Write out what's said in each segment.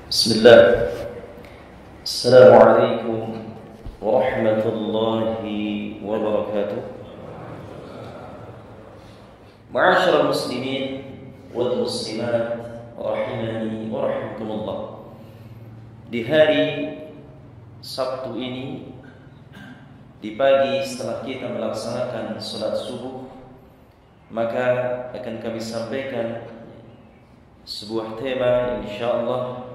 Bismillah. Assalamualaikum warahmatullahi wabarakatuh. Ma'asyiral muslimin wal muslimat rahimani wa rahimakumullah. Di hari Sabtu ini, di pagi setelah kita melaksanakan salat subuh, maka akan kami sampaikan sebuah tema yang insyaallah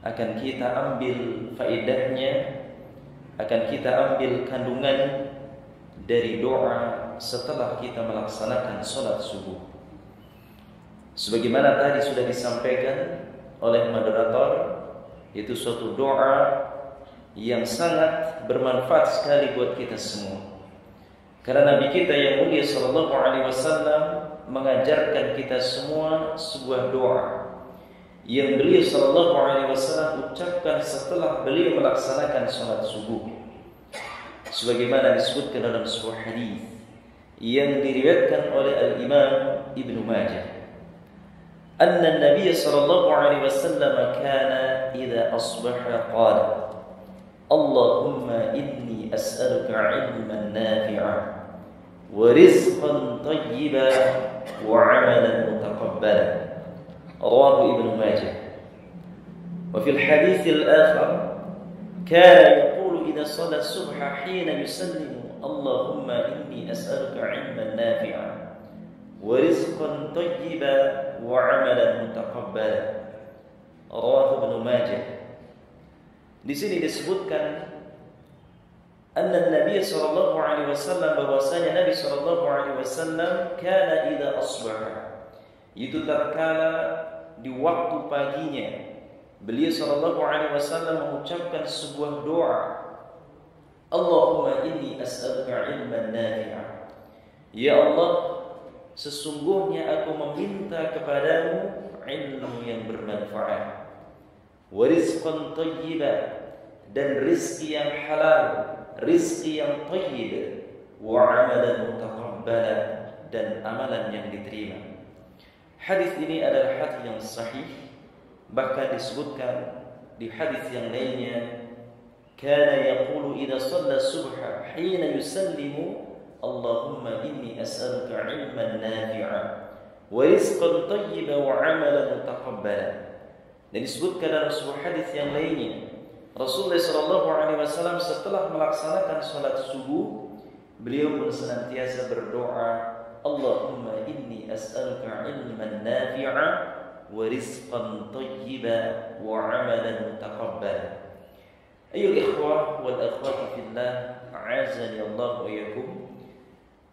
akan kita ambil faedahnya, akan kita ambil kandungan dari doa setelah kita melaksanakan salat subuh. Sebagaimana tadi sudah disampaikan oleh moderator, itu suatu doa yang sangat bermanfaat sekali buat kita semua. Karena Nabi kita yang mulia sallallahu alaihi wasallam mengajarkan kita semua sebuah doa yang beliau sallallahu alaihi wasallam ucapkan setelah beliau melaksanakan salat subuh. Sebagaimana disebutkan dalam sebuah hadis yang diriwayatkan oleh Al-Imam Ibnu Majah, anna Nabi sallallahu alaihi wasallam kana idza asbaha qala Allahumma inni as'aluka 'ilman nafi'an wa rizqan thayyiban wa 'amalan mutaqabbalan. رواه ابن ماجه. وفي الحديث الآخر كان يقول إذا صلى الصبح حين يسلم اللهم إني أسألك علما نافعا ورزقا طيبا وعملا متقبلا. رواه ابن ماجه. Di sini disebutkan anna Nabi sallallahu alaihi wasallam, bahwasanya Nabi sallallahu alaihi wasallam kana idza asbaha, itu tatkala di waktu paginya beliau sallallahu alaihi wasallam mengucapkan sebuah doa, Allahumma inni as'aluka ilman nafi'an. Ya Allah, sesungguhnya aku meminta kepadamu ilmu yang bermanfaat, wa rizqan thayyiban, dan rizki yang halal, rizki yang thayyib, wa amalan mutaqabbalan, dan amalan yang diterima. Hadis ini adalah hadis yang sahih, bahkan disebutkan di hadis yang lainnya, kana yaqulu idza shalla subha hina yusallimu Allahumma inni as'aluka 'ilman nafi'an wa rizqan thayyiban wa 'amalan mutaqabbalan. Dan disebutkan dalam sebuah hadis yang lainnya, Rasulullah sallallahu alaihi wasallam setelah melaksanakan salat subuh, beliau pun senantiasa berdoa, Allahumma inni as'aluka ilman nafi'a wa rizqan thayyiban wa 'amalan mutaqabbalan. Ayyuhal ikhwah wal akhwat fillah, a'azani Allah wa iyyakum.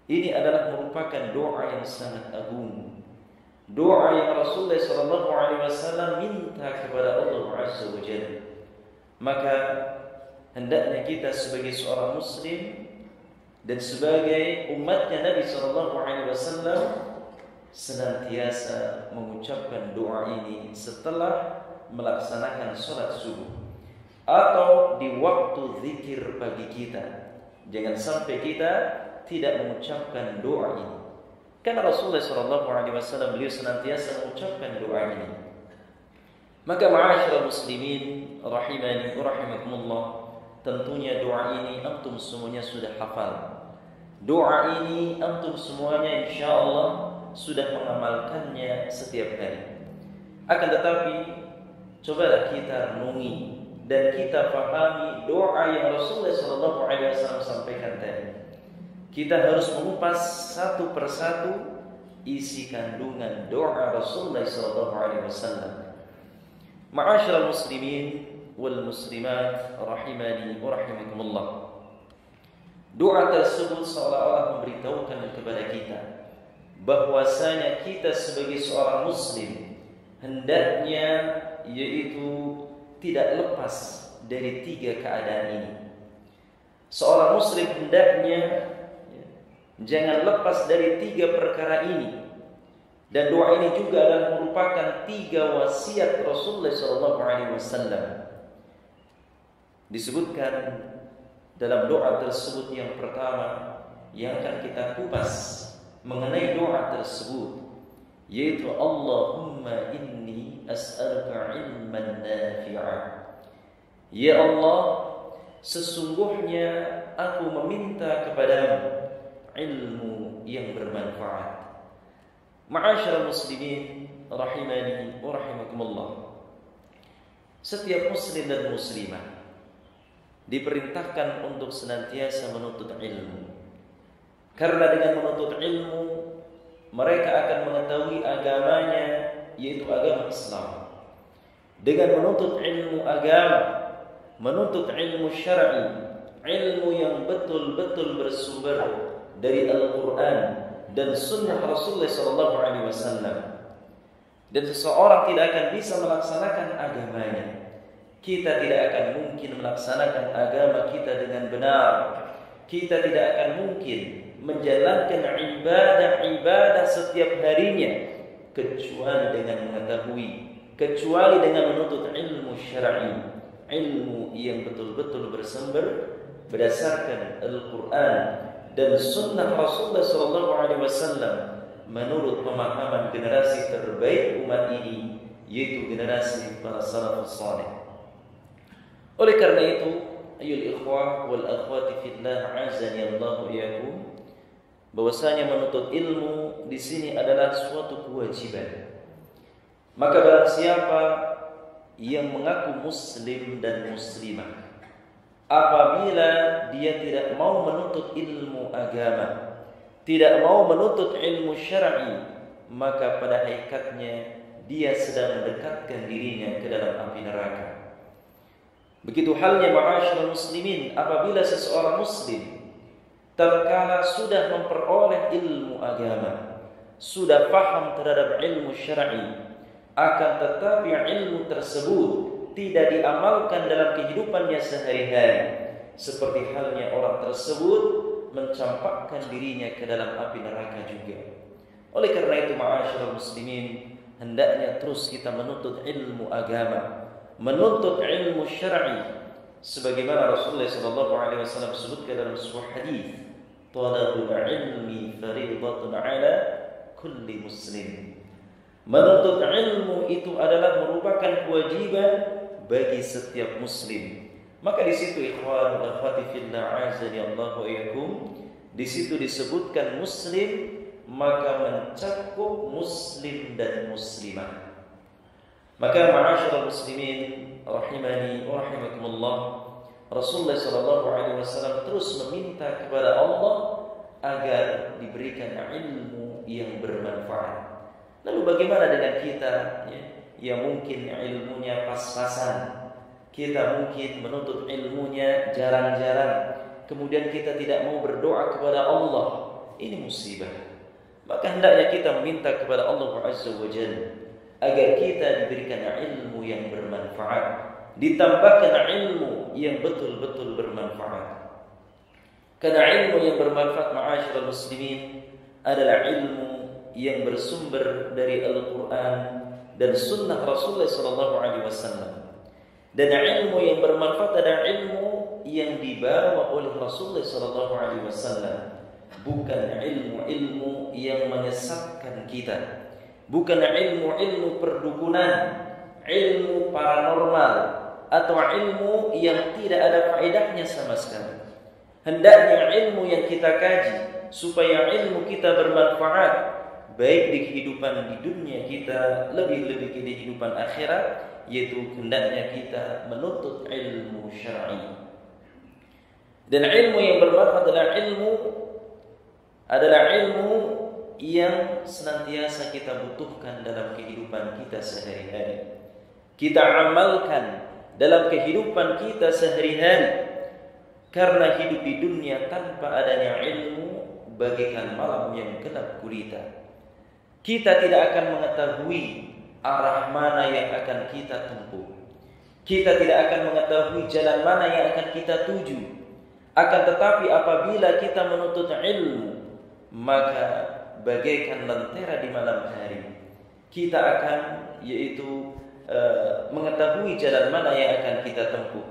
Ini adalah merupakan doa yang sangat agung. Doa yang Rasulullah sallallahu alaihi wasallam minta kepada Allah Azza wa Jalla. Maka hendaknya kita sebagai seorang muslim dan sebagai umatnya Nabi sallallahu alaihi wasallam senantiasa mengucapkan doa ini setelah melaksanakan salat subuh atau di waktu zikir pagi kita. Jangan sampai kita tidak mengucapkan doa ini. Karena Rasulullah sallallahu alaihi wasallam beliau senantiasa mengucapkan doa ini. Maka ma'asyiral muslimin rahimani wa rahimakumullah, tentunya doa ini antum semuanya sudah hafal. Doa ini antum semuanya insyaallah sudah mengamalkannya setiap hari. Akan tetapi cobalah kita renungi dan kita pahami doa yang Rasulullah sallallahu alaihi wasallam sampaikan tadi. Kita harus mengupas satu persatu isi kandungan doa Rasulullah sallallahu alaihi wasallam. Ma'asyiral muslimin wal muslimat rahimani wa rahimakumullah. Doa tersebut seolah-olah memberitahukan kepada kita bahwasanya kita sebagai seorang muslim hendaknya yaitu tidak lepas dari tiga keadaan ini. Seorang muslim hendaknya jangan lepas dari tiga perkara ini. Dan doa ini juga adalah merupakan tiga wasiat Rasulullah SAW. Disebutkan dalam doa tersebut yang pertama yang akan kita kupas mengenai doa tersebut, yaitu Allahumma inni as'aluka ilman nafi'an nafi'a. Ya Allah, sesungguhnya aku meminta kepadamu ilmu yang bermanfaat. Ma'asyiral muslimin rahimani wa rahimakumullah. Setiap muslim dan muslimah diperintahkan untuk senantiasa menuntut ilmu. Karena dengan menuntut ilmu mereka akan mengetahui agamanya, yaitu agama Islam. Dengan menuntut ilmu agama, menuntut ilmu syar'i, ilmu yang betul-betul bersumber dari Al-Quran dan Sunnah Rasulullah SAW. Dan seseorang tidak akan bisa melaksanakan agamanya. Kita tidak akan mungkin melaksanakan agama kita dengan benar. Kita tidak akan mungkin menjalankan ibadah-ibadah setiap harinya kecuali dengan mengetahui, kecuali dengan menuntut ilmu syar'i, ilmu yang betul-betul bersumber berdasarkan Al-Quran dan Sunnah Rasulullah SAW menurut pemahaman generasi terbaik umat ini, yaitu generasi para salafus saleh. Oleh karena itu, ayyul ikhwah wal akhwati fillah, azani Allah wa iyyakum, bahwasanya menuntut ilmu di sini adalah suatu kewajiban. Maka barang siapa yang mengaku muslim dan muslimah, apabila dia tidak mau menuntut ilmu agama, tidak mau menuntut ilmu syar'i, maka pada hakikatnya dia sedang mendekatkan dirinya ke dalam api neraka. Begitu halnya ma'asyiral muslimin, apabila seseorang muslim tatkala sudah memperoleh ilmu agama, sudah paham terhadap ilmu syar'i, akan tetapi ilmu tersebut tidak diamalkan dalam kehidupannya sehari-hari, seperti halnya orang tersebut mencampakkan dirinya ke dalam api neraka juga. Oleh karena itu ma'asyiral muslimin, hendaknya terus kita menuntut ilmu agama, menuntut ilmu syar'i, sebagaimana Rasulullah SAW sebutkan dalam sebuah hadis, talabul ilmi fariidatun ala kulli muslim. Menuntut ilmu itu adalah merupakan kewajiban bagi setiap muslim. Maka di situ ikhwan wa akhwati fillah, azani Allah wa iyyakum, di situ disebutkan muslim, maka mencakup muslim dan muslimah. Maka ma'asyiral muslimin rahimani wa rahimakumullah, Rasulullah SAW terus meminta kepada Allah agar diberikan ilmu yang bermanfaat. Lalu bagaimana dengan kita yang mungkin ilmunya pas-pasan, kita mungkin menuntut ilmunya jarang-jarang, kemudian kita tidak mau berdoa kepada Allah? Ini musibah. Maka hendaknya kita meminta kepada Allah Azza wa Jalla agar kita diberikan ilmu yang bermanfaat, ditambahkan ilmu yang betul-betul bermanfaat. Karena ilmu yang bermanfaat ma'asyiral muslimin adalah ilmu yang bersumber dari Al-Quran dan Sunnah Rasulullah SAW. Dan ilmu yang bermanfaat adalah ilmu yang dibawa oleh Rasulullah SAW, bukan ilmu-ilmu yang menyesatkan kita, bukan ilmu-ilmu perdukunan, ilmu paranormal, atau ilmu yang tidak ada faedahnya sama sekali. Hendaknya ilmu yang kita kaji supaya ilmu kita bermanfaat, baik di kehidupan di dunia kita, lebih-lebih di kehidupan akhirat, yaitu hendaknya kita menuntut ilmu syar'i. Dan ilmu yang bermanfaat adalah ilmu yang senantiasa kita butuhkan dalam kehidupan kita sehari-hari. Kita amalkan dalam kehidupan kita sehari-hari. Karena hidup di dunia tanpa adanya ilmu bagaikan malam yang gelap gulita. Kita tidak akan mengetahui arah mana yang akan kita tempuh. Kita tidak akan mengetahui jalan mana yang akan kita tuju. Akan tetapi apabila kita menuntut ilmu, maka bagaikan lentera di malam hari, kita akan mengetahui jalan mana yang akan kita tempuh.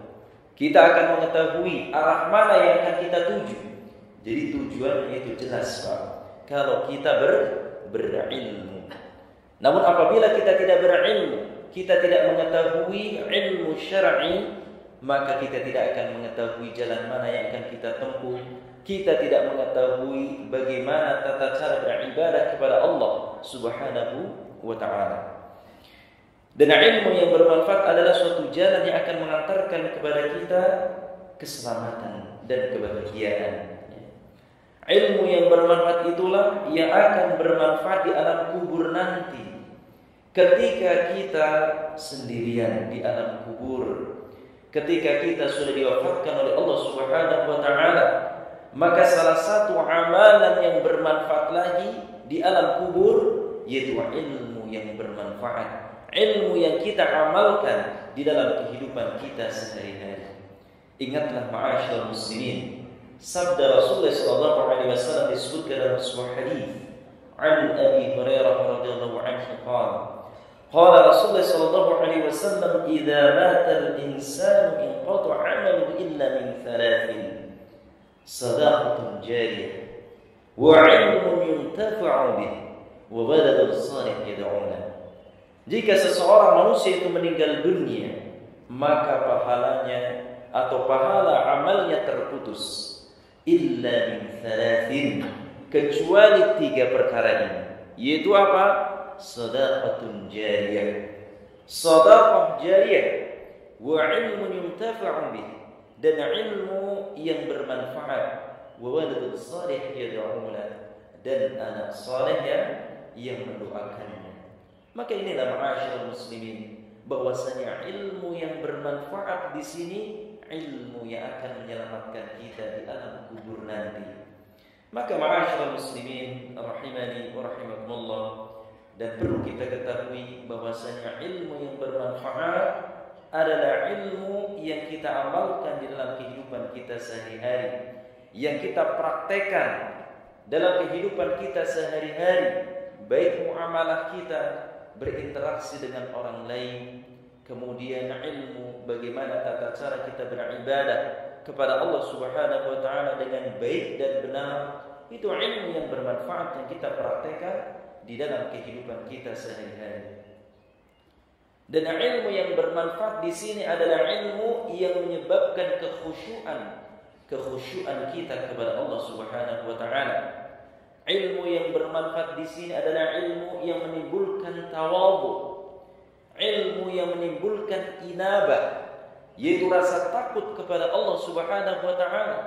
Kita akan mengetahui arah mana yang akan kita tuju. Jadi tujuannya itu jelas, Pak, kalau kita berilmu. Namun apabila kita tidak berilmu, kita tidak mengetahui ilmu syar'i, maka kita tidak akan mengetahui jalan mana yang akan kita tempuh. Kita tidak mengetahui bagaimana tata cara beribadah kepada Allah Subhanahu wa ta'ala. Dan ilmu yang bermanfaat adalah suatu jalan yang akan mengantarkan kepada kita keselamatan dan kebahagiaan. Ilmu yang bermanfaat itulah yang akan bermanfaat di alam kubur nanti. Ketika kita sendirian di alam kubur, ketika kita sudah diwafatkan oleh Allah Subhanahu wa ta'ala, maka salah satu amalan yang bermanfaat lagi di alam kubur yaitu ilmu yang bermanfaat, ilmu yang kita amalkan di dalam kehidupan kita sehari-hari. Ingatlah ma'asyiral muslimin, sabda Rasulullah sallallahu alaihi wasallam disebutkan dalam sebuah hadis an Abi Hurairah radhiyallahu anhu qala Rasulullah sallallahu alaihi wasallam idza mata al-insanu inqata 'amaluhu illa min thalathin sadaqatun jariyah wa 'ilmun yuntafa'u bihi wa waladun salih yad'u lahu. Jika seseorang manusia itu meninggal dunia, maka pahalanya atau pahala amalnya terputus illa min thalathin, kecuali 3 perkara ini, yaitu apa? Shadaqatun jariyah, shadaqah jariyah, wa ilmun yuntafa'u bih, dan ilmu yang bermanfaat, wa waladun salih yad'u lahu, dan anak saleh yang mendoakannya. Maka inilah ma'asyiral muslimin, bahwasanya ilmu yang bermanfaat di sini ilmu yang akan menyelamatkan kita di alam kubur nanti. Maka ma'asyiral muslimin rahimani wa rahimakumullah, dan perlu kita ketahui bahwasanya ilmu yang bermanfaat adalah ilmu yang kita amalkan di dalam kehidupan kita sehari-hari, yang kita praktekkan dalam kehidupan kita sehari-hari, baik muamalah kita, berinteraksi dengan orang lain, kemudian ilmu bagaimana tata cara kita beribadah kepada Allah Subhanahu wa ta'ala dengan baik dan benar. Itu ilmu yang bermanfaat yang kita praktekkan di dalam kehidupan kita sehari-hari. Dan ilmu yang bermanfaat di sini adalah ilmu yang menyebabkan kekhusyuan kita kepada Allah Subhanahu wa ta'ala. Ilmu yang bermanfaat di sini adalah ilmu yang menimbulkan tawadhu, ilmu yang menimbulkan inabah, yaitu rasa takut kepada Allah Subhanahu wa ta'ala.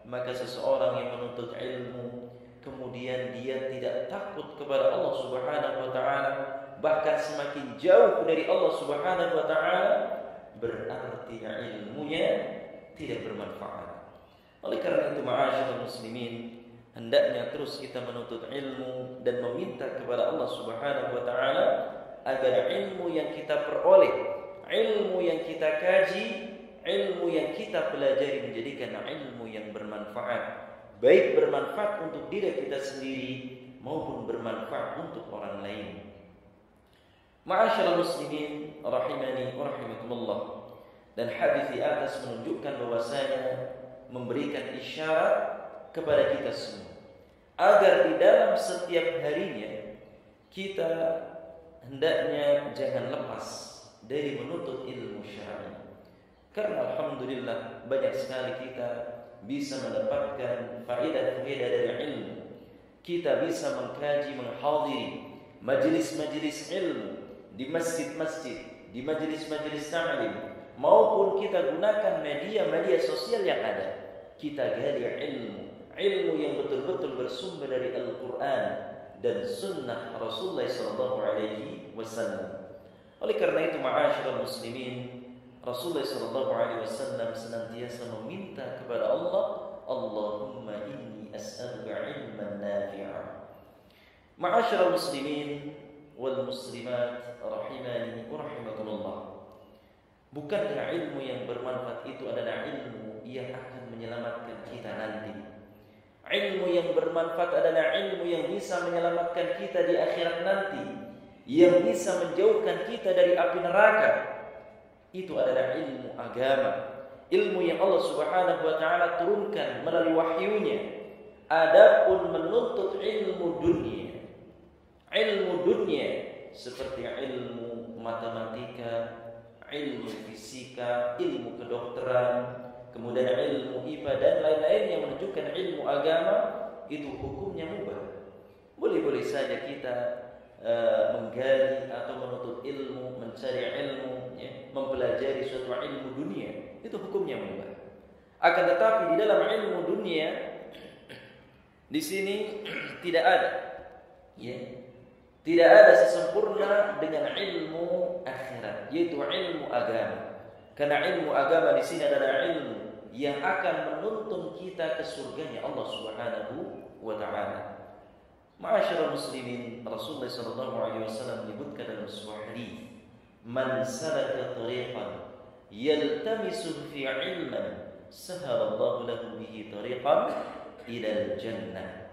Maka seseorang yang menuntut ilmu kemudian dia tidak takut kepada Allah Subhanahu wa ta'ala, bahkan semakin jauh dari Allah Subhanahu wa ta'ala, berarti ilmunya tidak bermanfaat. Oleh karena itu ma'asyiral muslimin, hendaknya terus kita menuntut ilmu dan meminta kepada Allah Subhanahu wa ta'ala agar ilmu yang kita peroleh, ilmu yang kita kaji, ilmu yang kita pelajari menjadikan ilmu yang bermanfaat, baik bermanfaat untuk diri kita sendiri maupun bermanfaat untuk orang lain. Ma'asyiral muslimin rahimani wa rahimakumullah, dan hadis di atas menunjukkan bahwasanya memberikan isyarat kepada kita semua agar di dalam setiap harinya kita hendaknya jangan lepas dari menuntut ilmu syar'i. Karena alhamdulillah banyak sekali kita bisa mendapatkan faedah-faedah dari ilmu. Kita bisa mengkaji, menghadiri majelis-majelis ilmu di masjid-masjid, di majelis-majelis ta'lim, maupun kita gunakan media-media sosial yang ada. Kita gali ilmu yang betul-betul bersumber dari Al-Quran dan Sunnah Rasulullah SAW. Oleh karena itu, ma'asyiral muslimin, Rasulullah SAW senantiasa meminta kepada Allah, Allahumma inni as'aluka ilman nafi'a. Ma'asyiral muslimin wal muslimat rahimani wa rahimakumullah, bukankah ilmu yang bermanfaat itu adalah ilmu yang akan menyelamatkan kita nanti? Ilmu yang bermanfaat adalah ilmu yang bisa menyelamatkan kita di akhirat nanti, yang bisa menjauhkan kita dari api neraka. Itu adalah ilmu agama, ilmu yang Allah Subhanahu wa ta'ala turunkan melalui wahyunya. Adapun menuntut ilmu dunia seperti ilmu matematika, ilmu fisika, ilmu kedokteran, kemudian ilmu IPA dan lain-lain yang menunjukkan ilmu agama, itu hukumnya mubah. Boleh-boleh saja kita menggali atau menuntut ilmu, mencari ilmu, ya, mempelajari suatu ilmu dunia, itu hukumnya mubah. Akan tetapi di dalam ilmu dunia di sini tidak ada, ya, tidak ada sesempurna dengan ilmu akhirat, yaitu ilmu agama. Karena ilmu agama di sini adalah ilmu yang akan menuntun kita ke surganya Allah Subhanahu wa taala. Ma'asyiral muslimin, Rasulullah sallallahu alaihi wasallam menyebutkan dalam sebuah hadis, "Man salaka tariqan yaltamisu fi 'ilman, sahalallahu lahu bihi tariqan ila al-jannah."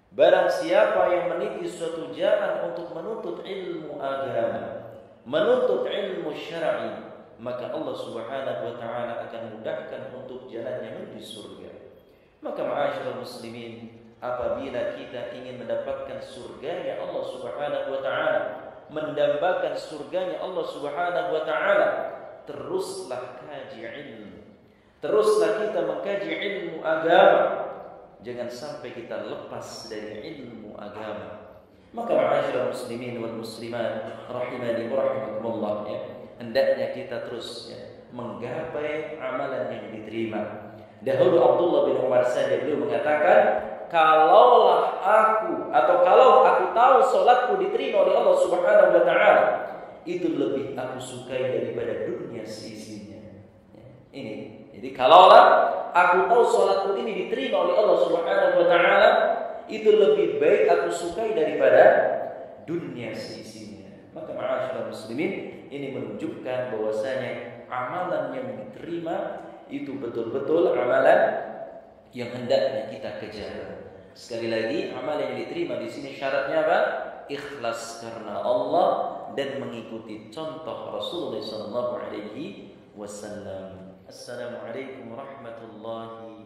Barang siapa yang meniti suatu jalan untuk menuntut ilmu agama, menuntut ilmu syar'i, maka Allah Subhanahu wa taala akan mudahkan untuk jalannya menuju surga. Maka ma'asyiral muslimin, apabila kita ingin mendapatkan surganya Allah Subhanahu wa taala, mendambakan surganya Allah Subhanahu wa taala, teruslah kaji ilmu. Teruslah kita mengkaji ilmu agama. Jangan sampai kita lepas dari ilmu agama. Maka ma'asyiral muslimin wal muslimat rahimani wa rahimakumullah, ya, hendaknya kita terus, ya, menggapai amalan yang diterima. Dahulu Abdullah bin Umar saja beliau mengatakan, kalau aku tahu salatku diterima oleh Allah Subhanahu wa taala, itu lebih aku sukai daripada dunia seisinya. Ya, ini. Jadi kalaulah aku tahu salatku ini diterima oleh Allah Subhanahu wa taala, itu lebih baik aku sukai daripada dunia seisinya. Maka ma'asyiral muslimin, ini menunjukkan bahwasanya amalan yang diterima itu betul-betul amalan yang hendaknya kita kejar. Sekali lagi, amalan yang diterima di sini syaratnya apa? Ikhlas karena Allah dan mengikuti contoh Rasulullah sallallahu alaihi wasallam. Assalamualaikum warahmatullahi